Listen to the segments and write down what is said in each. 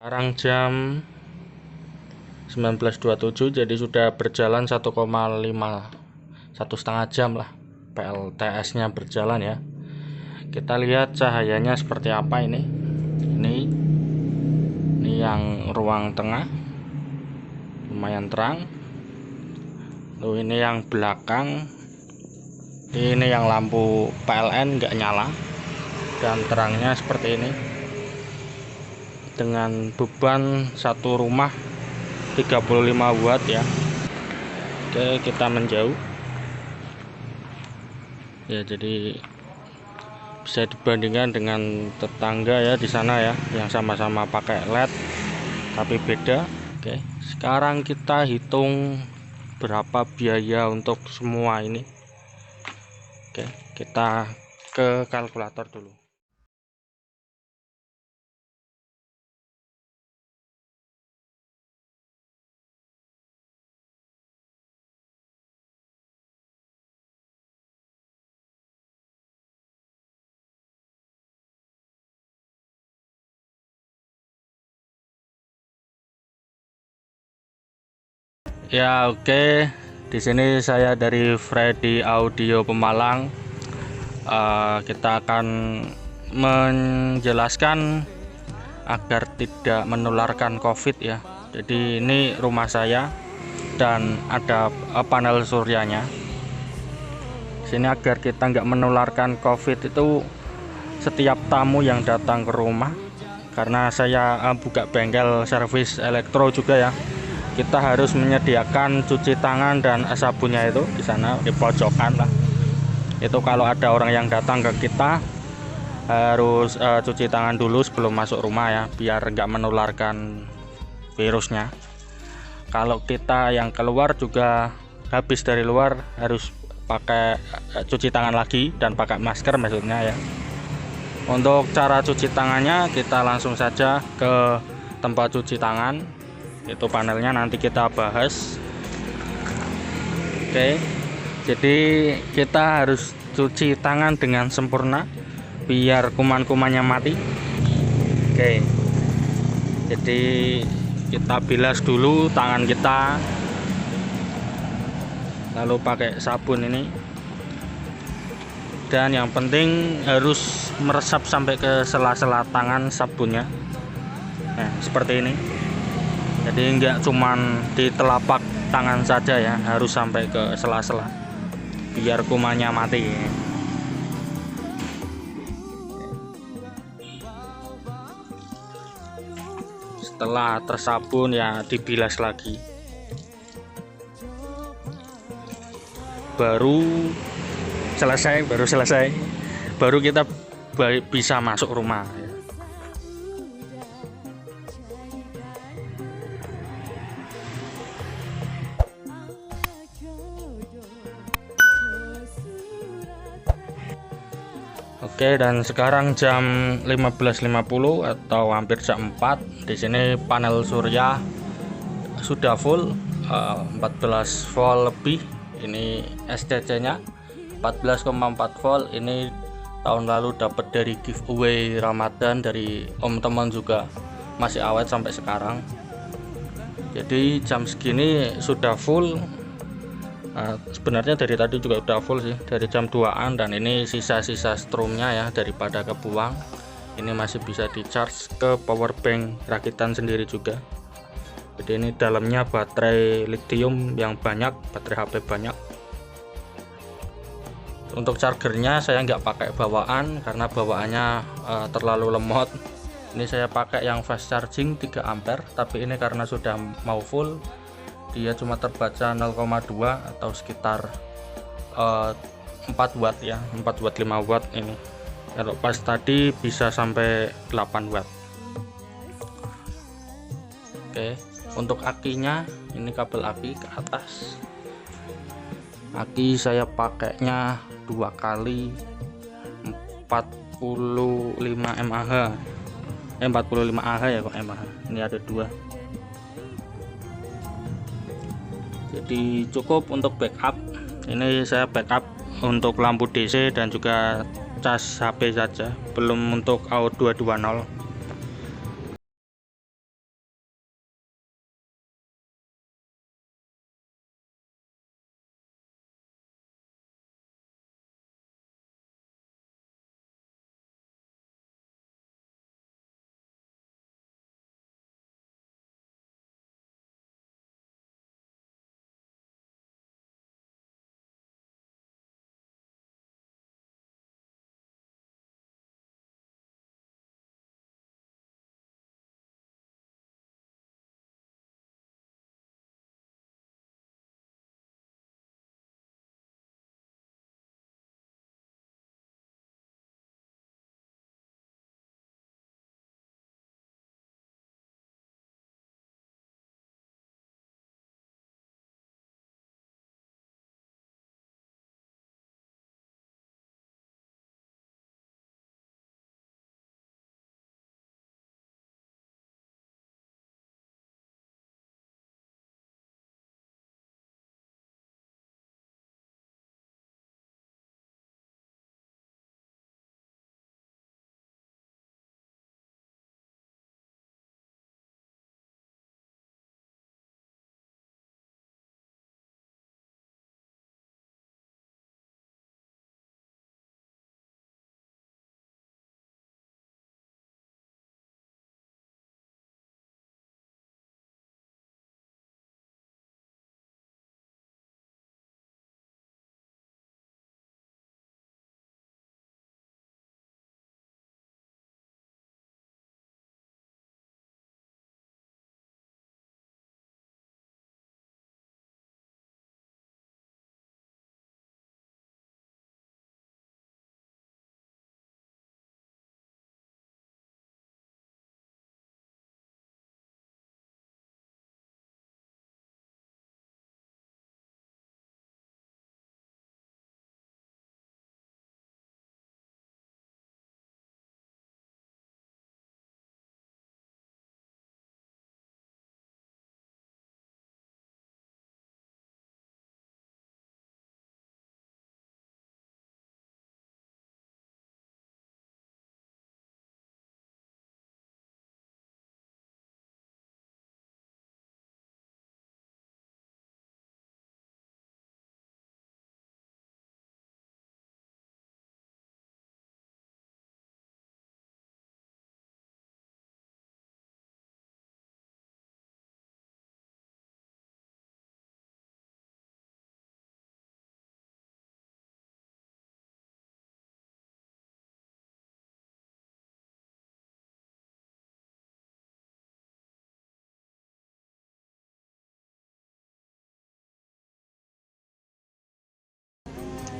Sekarang jam 19.27, jadi sudah berjalan 1,5 jam lah PLTS nya berjalan ya. Kita lihat cahayanya seperti apa ini yang ruang tengah lumayan terang. Lalu ini yang belakang, ini yang lampu PLN nggak nyala dan terangnya seperti ini dengan beban satu rumah 35 watt ya. Oke, kita menjauh ya, jadi bisa dibandingkan dengan tetangga ya di sana ya, yang sama-sama pakai LED tapi beda. Oke, sekarang kita hitung berapa biaya untuk semua ini. Oke, kita ke kalkulator dulu. Ya oke, di sini saya dari Freddy Audio Pemalang. Kita akan menjelaskan agar tidak menularkan COVID ya. Jadi ini rumah saya dan ada panel suryanya. Sini agar kita nggak menularkan COVID itu setiap tamu yang datang ke rumah, karena saya buka bengkel servis elektro juga ya. Kita harus menyediakan cuci tangan dan sabunnya itu di sana di pojokan lah. Itu kalau ada orang yang datang ke kita harus cuci tangan dulu sebelum masuk rumah ya, biar nggak menularkan virusnya. Kalau kita yang keluar juga habis dari luar harus pakai cuci tangan lagi dan pakai masker maksudnya ya. Untuk cara cuci tangannya kita langsung saja ke tempat cuci tangan. Itu panelnya nanti kita bahas. Oke, jadi kita harus cuci tangan dengan sempurna biar kuman-kumannya mati. Oke, jadi kita bilas dulu tangan kita, lalu pakai sabun ini, dan yang penting harus meresap sampai ke sela-sela tangan sabunnya. Nah seperti ini. Jadi enggak cuman di telapak tangan saja ya, harus sampai ke sela-sela biar kumannya mati. Setelah tersabun ya dibilas lagi. Baru selesai, baru kita bisa masuk rumah. Oke, dan sekarang jam 15.50 atau hampir jam 4. Di sini panel surya sudah full 14 volt lebih. Ini SCC-nya 14,4 volt. Ini tahun lalu dapat dari giveaway Ramadan dari om teman juga, masih awet sampai sekarang. Jadi jam segini sudah full. Sebenarnya dari tadi juga udah full sih, dari jam 2an, dan ini sisa-sisa strumnya ya daripada kebuang. Ini masih bisa di charge ke power bank rakitan sendiri juga. Jadi ini dalamnya baterai lithium yang banyak, baterai HP banyak. Untuk chargernya saya nggak pakai bawaan karena bawaannya terlalu lemot. Ini saya pakai yang fast charging 3 ampere, tapi ini karena sudah mau full, dia cuma terbaca 0,2 atau sekitar 4 watt ya, 4 watt 5 watt ini. Kalau pas tadi bisa sampai 8 watt. Oke, untuk akinya ini kabel aki ke atas. Aki saya pakainya 2 kali 45 mAh. 45 Ah ya kok mAh. Ini ada 2. Jadi cukup untuk backup. Ini saya backup untuk lampu DC dan juga cas HP saja, belum untuk AO220.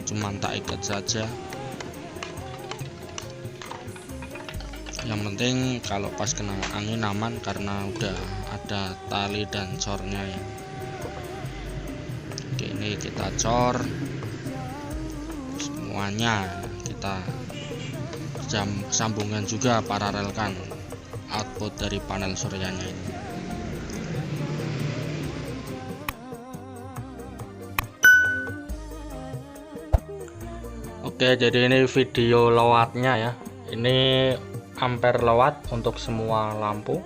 cuman tak ikat saja. Yang penting kalau pas kena angin aman karena udah ada tali dan cornya ya. Oke, ini kita cor semuanya, kita sambungan juga, paralelkan output dari panel suryanya ini. Oke, jadi ini video lewatnya ya. Ini ampere lewat untuk semua lampu.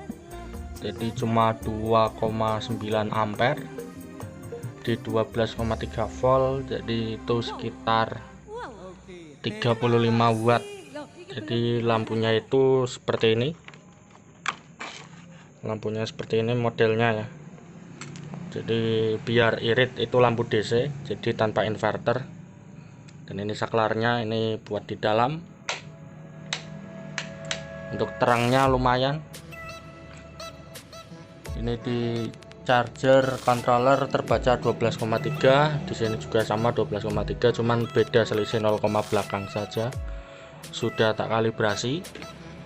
Jadi cuma 2,9 ampere di 12,3 volt. Jadi itu sekitar 35 watt. Jadi lampunya itu seperti ini. Lampunya seperti ini modelnya ya. Jadi biar irit, itu lampu DC, jadi tanpa inverter. Dan ini saklarnya, ini buat di dalam. Untuk terangnya lumayan. Ini di charger controller terbaca 12,3. Di sini juga sama 12,3, cuman beda selisih 0, belakang saja. Sudah tak kalibrasi.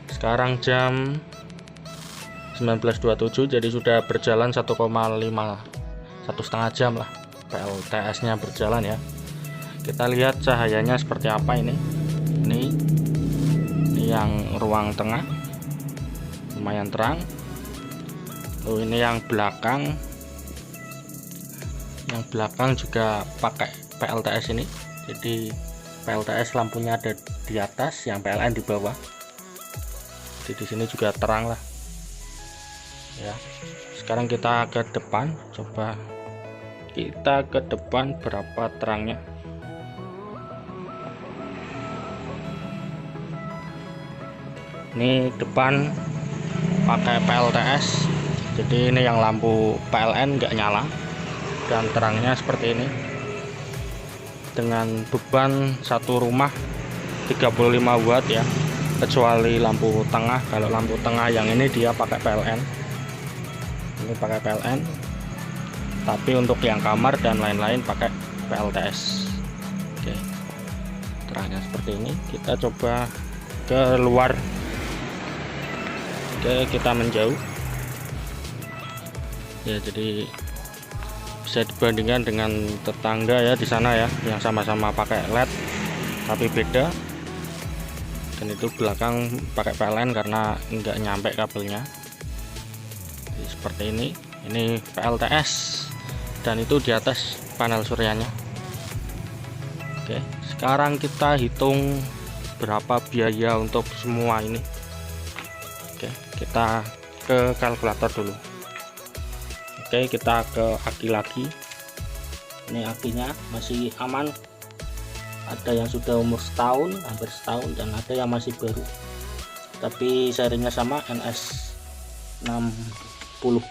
Sekarang jam 19.27, jadi sudah berjalan 1,5, 1,5 jam lah PLTS nya berjalan ya. Kita lihat cahayanya seperti apa ini. Ini yang ruang tengah lumayan terang. Lalu ini yang belakang juga pakai PLTS ini. Jadi PLTS lampunya ada di atas, yang PLN di bawah. Jadi di sini juga terang lah ya. Sekarang kita ke depan, coba kita ke depan berapa terangnya. Ini depan pakai PLTS, jadi ini yang lampu PLN nggak nyala dan terangnya seperti ini, dengan beban satu rumah 35 watt ya, kecuali lampu tengah. Kalau lampu tengah yang ini dia pakai PLN, ini pakai PLN, tapi untuk yang kamar dan lain-lain pakai PLTS. Oke, terangnya seperti ini. Kita coba ke luar. Oke, kita menjauh ya. Jadi bisa dibandingkan dengan tetangga ya di sana ya, yang sama-sama pakai LED tapi beda. Dan itu belakang pakai PLN karena nggak nyampe kabelnya. Jadi seperti ini PLTS, dan itu di atas panel suryanya. Oke, sekarang kita hitung berapa biaya untuk semua ini. Oke, kita ke kalkulator dulu. Oke, kita ke aki lagi. Ini akinya masih aman. Ada yang sudah umur setahun, hampir setahun, dan ada yang masih baru. Tapi serinya sama, NS60.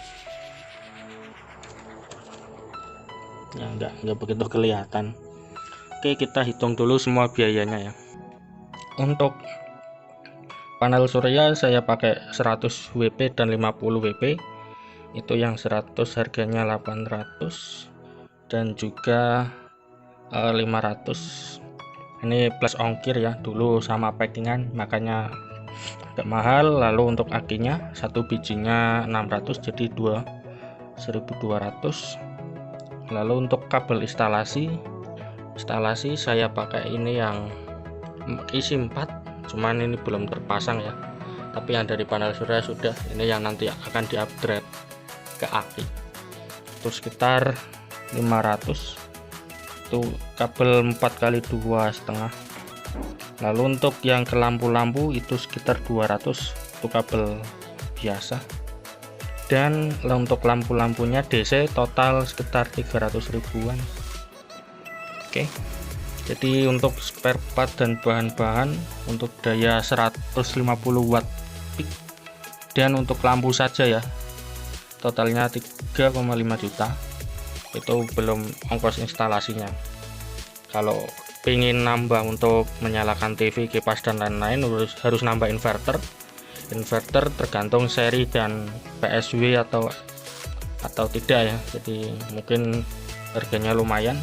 Ya, enggak begitu kelihatan. Oke, kita hitung dulu semua biayanya ya. Untuk panel surya saya pakai 100 WP dan 50 WP. Itu yang 100 harganya 800 dan juga 500. Ini plus ongkir ya, dulu sama packingan makanya agak mahal. Lalu untuk akinya satu bijinya 600, jadi 1200. Lalu untuk kabel instalasi saya pakai ini yang isi 4, cuman ini belum terpasang ya, tapi yang dari panel surya sudah. Ini yang nanti akan di-upgrade ke aki, itu sekitar 500. Itu kabel 4x2,5. Lalu untuk yang ke lampu-lampu itu sekitar 200, itu kabel biasa. Dan untuk lampu-lampunya DC total sekitar 300 ribuan. Oke, jadi untuk spare part dan bahan-bahan untuk daya 150 watt peak, dan untuk lampu saja ya totalnya 3,5 juta. Itu belum ongkos instalasinya. Kalau pengen nambah untuk menyalakan TV, kipas dan lain-lain harus nambah inverter. Inverter tergantung seri dan PSW atau tidak ya. Jadi mungkin harganya lumayan.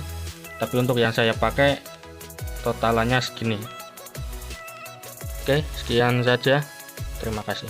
Tapi untuk yang saya pakai totalannya segini. Oke, sekian saja, terima kasih.